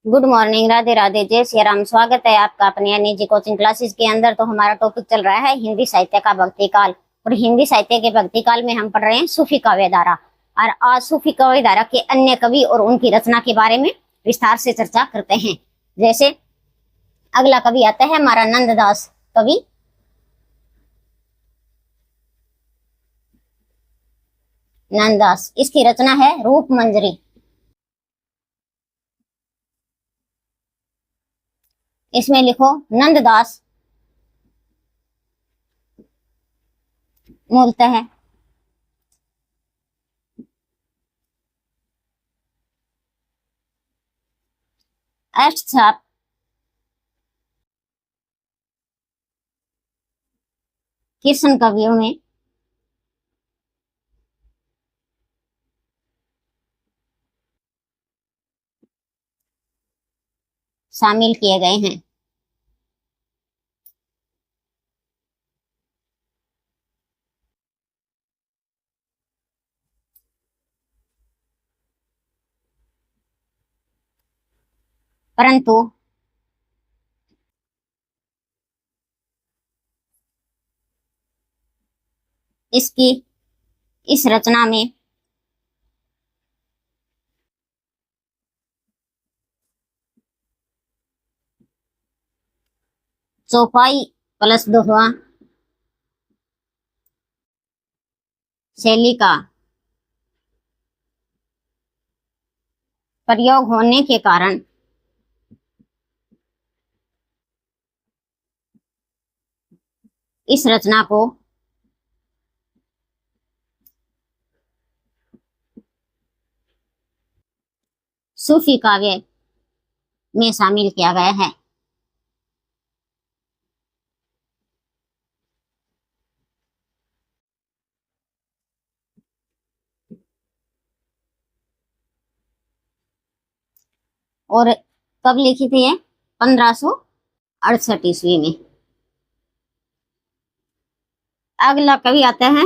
Good morning, Radhe Radhe, जय श्री राम। स्वागत है आपका अपने यानी जी कोचिंग क्लासेस के अंदर। तो हमारा टॉपिक चल रहा है हिंदी साहित्य का भक्ति काल। और हिंदी साहित्य के भक्ति काल में हम पढ़ रहे हैं सूफी काव्य धारा। और आज सूफी काव्य धारा के अन्य कवि और उनकी रचना के बारे में विस्तार से चर्चा करते हैं। जैसे अगला कवि आता है हमारा नंददास कवि। नंददास, इसकी रचना है रूप मंजरी। इसमें लिखो नंददास मूलतः है अष्टछाप कीर्तन कवियों में शामिल किए गए हैं। परंतु इसकी इस रचना में चौपाई प्लस दोहा शैली का प्रयोग होने के कारण इस रचना को सूफी काव्य में शामिल किया गया है। और कब लिखी थी ये? 1568 ईस्वी में। अगला कवि आता है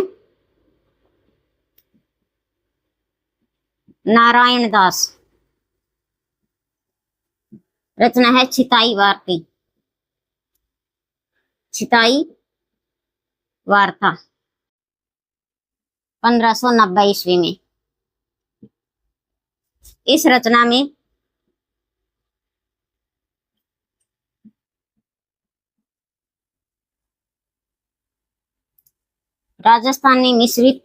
नारायण दास। रचना है छिताई वार्ती। छिताई वार्ता 1590 ईस्वी में। इस रचना में राजस्थानी मिश्रित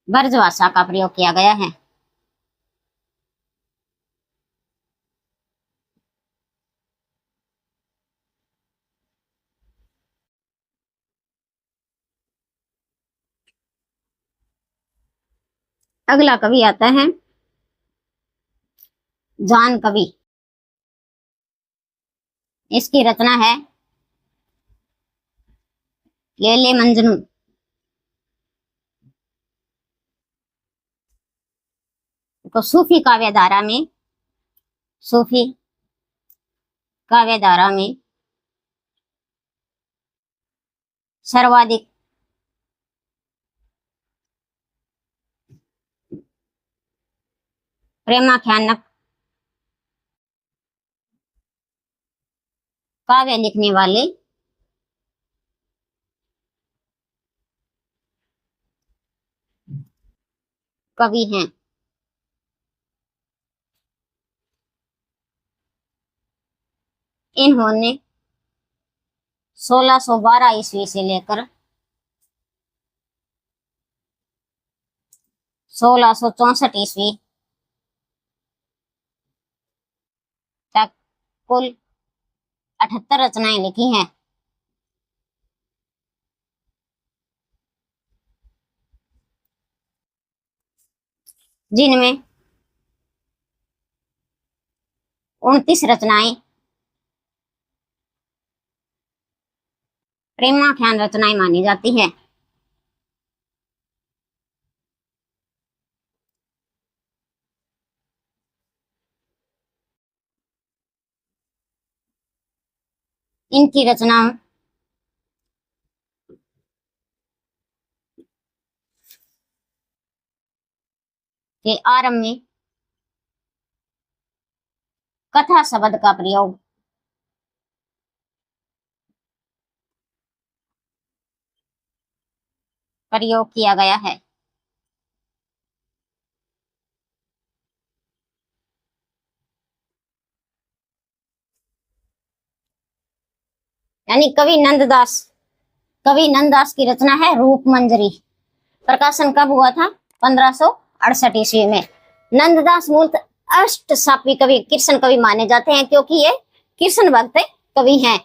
ब्रज भाषा का प्रयोग किया गया है। अगला कवि आता है जान कवि। इसकी रचना है लेले मंजनू। तो सूफी काव्य धारा में सर्वाधिक प्रेमाख्यानक काव्य लिखने वाले कवि हैं। इन्होंने 1612 ईस्वी से लेकर 1664 ईस्वी तक कुल 78 रचनाएं लिखी हैं। जिनमें 29 रचनाएं प्रेमाख्यान रचनाएं मानी जाती है। इनकी रचनाओं के आरंभ में कथा शब्द का प्रयोग किया गया है। यानी कवि नंददास की रचना है रूप मंजरी। प्रकाशन कब हुआ था? 1568 ईस्वी में। नंददास मूलतः अष्टसापी कवि, कृष्ण कवि माने जाते हैं, क्योंकि ये कृष्ण भक्त कवि हैं।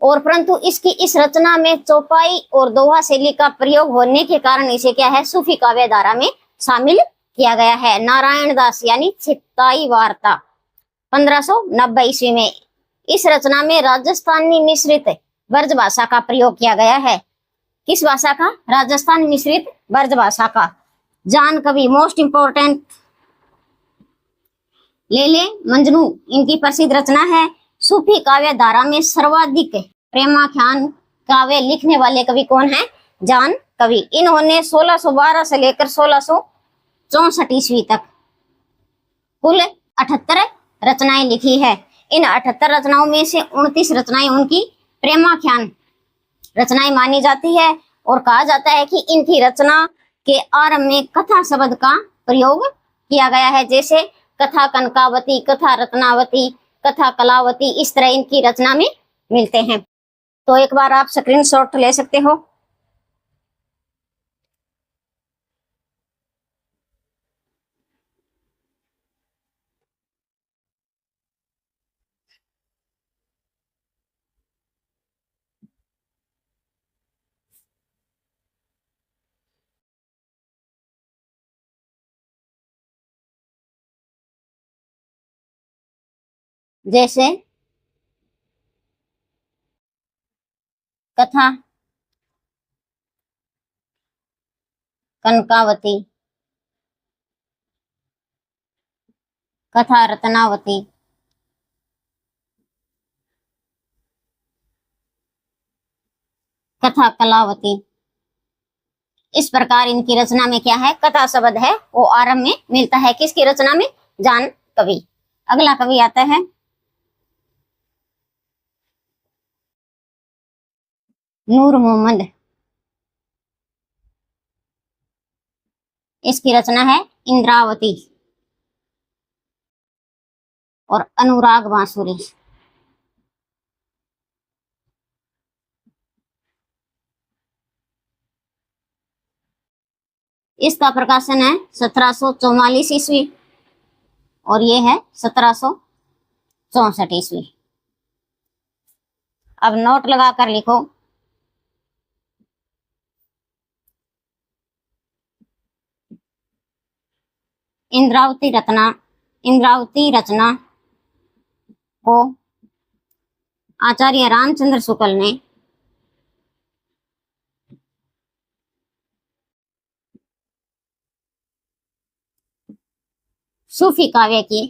और परंतु इसकी इस रचना में चौपाई और दोहा शैली का प्रयोग होने के कारण इसे क्या है, सूफी काव्य धारा में शामिल किया गया है। नारायण दास यानी चित्ताई वार्ता 1590 ईस्वी में। इस रचना में राजस्थानी मिश्रित ब्रज भाषा का प्रयोग किया गया है। किस भाषा का? राजस्थान मिश्रित ब्रज भाषा का। जान कवि मोस्ट इंपोर्टेंट लेले मंजनू इनकी प्रसिद्ध रचना है। सूफी काव्य धारा में सर्वाधिक प्रेमाख्यान काव्य लिखने वाले कवि कौन है? जान कवि। इन्होंने 1612 से लेकर 1664 ईस्वी तक कुल 78 रचनाएं लिखी है। इन 78 रचनाओं में से 29 रचनाएं उनकी प्रेमाख्यान रचनाएं मानी जाती है। और कहा जाता है कि इनकी रचना के आरंभ में कथा शब्द का प्रयोग किया गया है, जैसे कथा कनकावती, कथा रत्नावती, कथा कलावती, इस तरह इनकी रचना में मिलते हैं। तो एक बार आप स्क्रीनशॉट ले सकते हो। जैसे कथा कनकावती, कथा रत्नावती, कथा कलावती, इस प्रकार इनकी रचना में क्या है, कथा शब्द है वो आरंभ में मिलता है। किसकी रचना में? जान कवि। अगला कवि आता है नूर मोहम्मद। इसकी रचना है इंद्रावती और अनुराग बांसुरी। इसका प्रकाशन है 1744 ईस्वी और ये है 1764 ईस्वी। अब नोट लगा कर लिखो। इंद्रावती रचना को आचार्य रामचंद्र शुक्ल ने सूफी काव्य की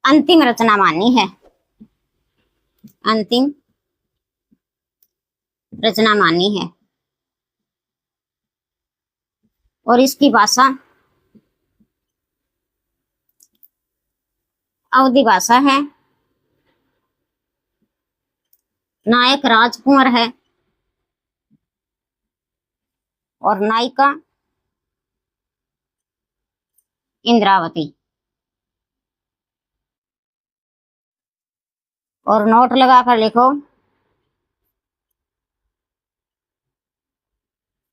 अंतिम रचना मानी है। अंतिम रचना मानी है और इसकी भाषा अवधी भाषा है। नायक राजकुंवर है और नायिका इंद्रावती। और नोट लगा कर लिखो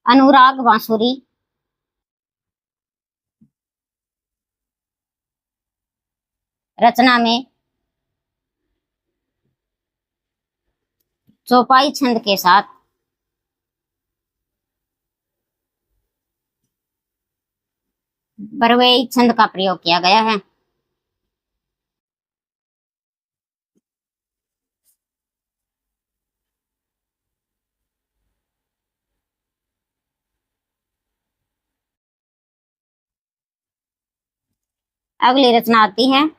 अनुराग बांसुरी रचना में चौपाई छंद के साथ बरवेई छंद का प्रयोग किया गया है। अगली रचना आती है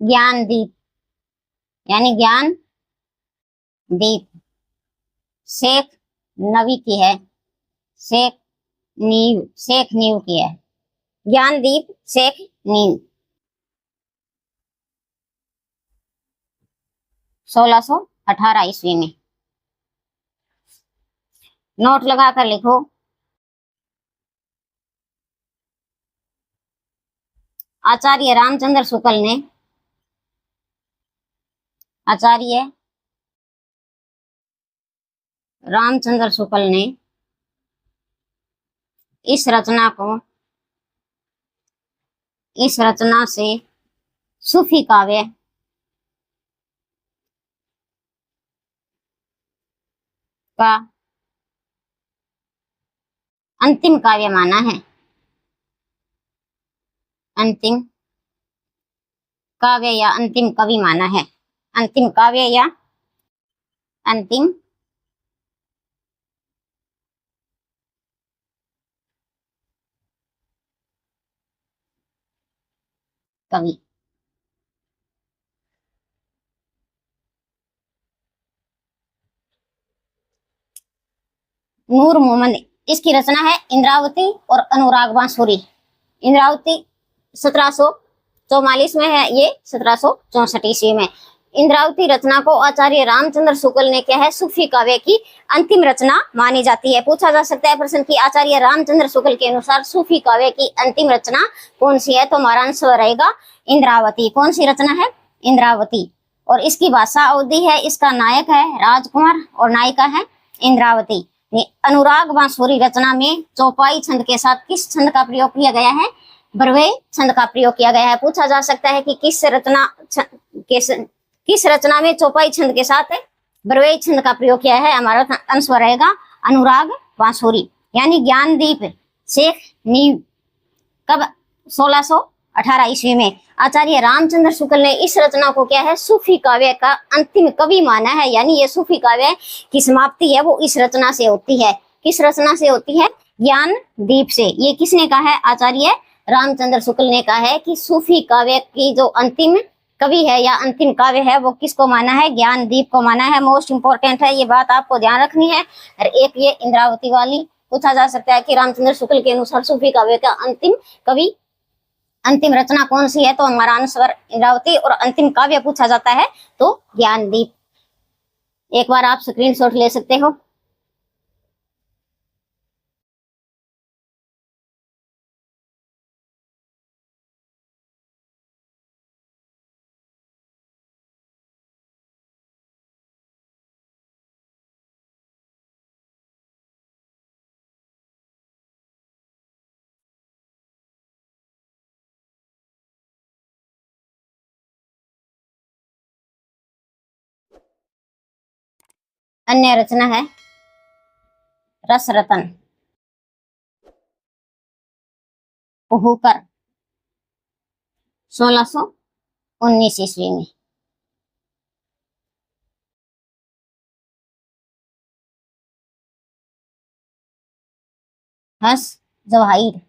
ज्ञान दीप, यानी ज्ञान दीप। शेख नवी की है। शेख नींव, शेख नींव की है। ज्ञानदीप शेख नींव 1618 ईस्वी में। नोट लगा कर लिखो। आचार्य रामचंद्र शुक्ल ने, आचार्य रामचंद्र शुक्ल ने इस रचना से सूफी काव्य का अंतिम काव्य माना है। अंतिम काव्य या अंतिम कवि माना है। अंतिम काव्य या अंतिम कवि। नूर मोहम्मद, इसकी रचना है इंद्रावती और अनुराग बांसुरी। इंद्रावती 1744 में है, ये 1764 ईस्वी में। इंद्रावती रचना को आचार्य रामचंद्र शुक्ल ने क्या है, सूफी काव्य की अंतिम रचना मानी जाती है। पूछा जा सकता है प्रश्न कि आचार्य रामचंद्र शुक्ल के अनुसार सूफी काव्य की अंतिम रचना कौन सी है, तो हमारा आंसर रहेगा इंद्रावती। कौन सी रचना है? इंद्रावती। और इसकी भाषा अवधी है, इसका नायक है राजकुमार और नायिका है इंद्रावती। अनुराग बांसुरी रचना में चौपाई छंद के साथ किस छंद का प्रयोग किया गया है? बरवे छंद का प्रयोग किया गया है। पूछा जा सकता है कि किस रचना में चौपाई छंद के साथ बरवे छंद का प्रयोग किया है। हमारा आंसर रहेगा अनुराग बांसुरी। यानी ज्ञानदीप शेख नींव कब? 1618 ईस्वी में। आचार्य रामचंद्र शुक्ल ने इस रचना को क्या है, सूफी काव्य का अंतिम कवि माना है। यानी ये सूफी काव्य की समाप्ति है वो इस रचना से होती है। किस रचना से होती है? ज्ञानदीप से। ये किसने कहा है? आचार्य रामचंद्र शुक्ल ने कहा है कि सूफी काव्य की जो अंतिम कवि है या अंतिम काव्य है वो किसको माना है? ज्ञानदीप को माना है। मोस्ट इंपोर्टेंट है, ये बात आपको ध्यान रखनी है। और एक ये इंद्रावती वाली पूछा जा सकता है कि रामचंद्र शुक्ल के अनुसार सूफी काव्य का अंतिम कवि, अंतिम रचना कौन सी है, तो हमारा आंसर इंद्रावती। और अंतिम काव्य पूछा जाता है तो ज्ञानदीप। एक बार आप स्क्रीनशॉट ले सकते हो। अन्य रचना है रस रतन पुहूकर 1619 ईस्वी में। हस जवाहिर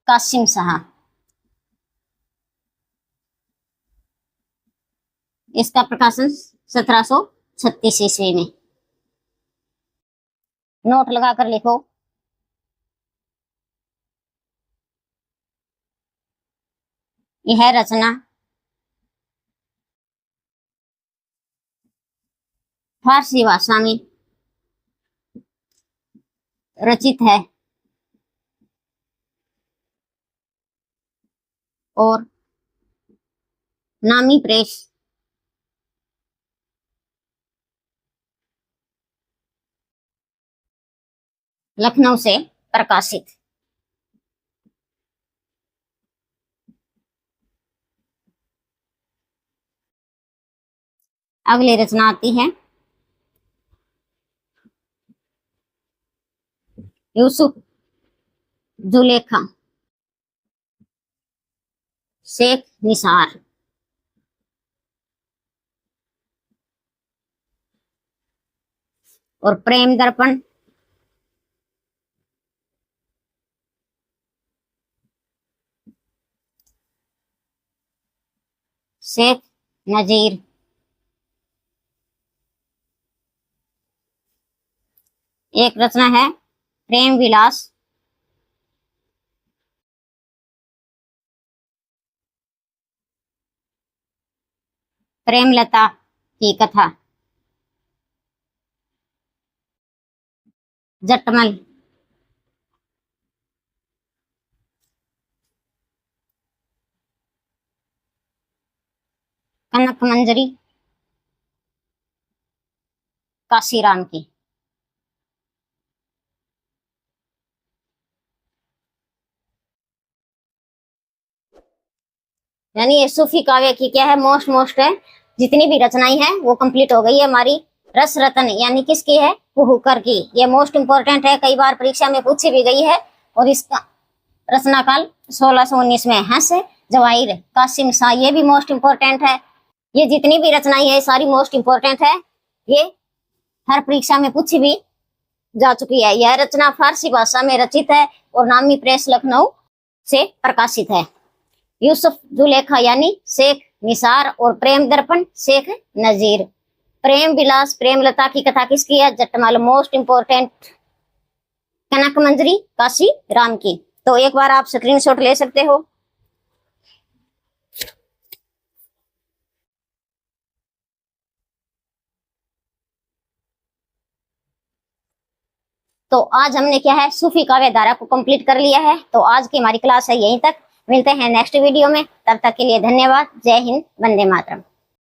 कासिम शाह, इसका प्रकाशन 1736 ईस्वी में। नोट लगा कर लिखो। यह रचना फारसी भाषा में रचित है और नामी प्रेस लखनऊ से प्रकाशित। अगली रचना आती है यूसुफ जुलेखा शेख निसार। और प्रेम दर्पण शेख नजीर। एक रचना है प्रेम विलास, प्रेमलता की कथा, जटमल, कनक मंजरी, काशीराम की। यानी ये सूफी काव्य की क्या है, मोस्ट है, जितनी भी रचनाएं हैं वो कंप्लीट हो गई है हमारी। रस रतन यानी किसकी है, कुहुकर की। ये मोस्ट इंपोर्टेंट है, कई बार परीक्षा में पूछी भी गई है। और इसका रचना काल 1619 में। हंस जवाहिर कासिम शाह, ये भी मोस्ट इंपोर्टेंट है। ये जितनी भी रचनाएं है सारी मोस्ट इंपोर्टेंट है, ये हर परीक्षा में पूछी भी जा चुकी है। यह रचना फारसी भाषा में रचित है और नामी प्रेस लखनऊ से प्रकाशित है। यूसुफ जुलेखा यानी शेख निसार और प्रेम दर्पण शेख नजीर। प्रेम विलास प्रेमलता की कथा किसकी है, जटमल। मोस्ट इंपोर्टेंट कनक मंजरी काशी राम की। तो एक बार आप स्क्रीनशॉट ले सकते हो। तो आज हमने क्या है, सूफी काव्य धारा को कंप्लीट कर लिया है। तो आज की हमारी क्लास है यहीं तक। मिलते हैं नेक्स्ट वीडियो में, तब तक के लिए धन्यवाद। जय हिंद, वंदे मातरम।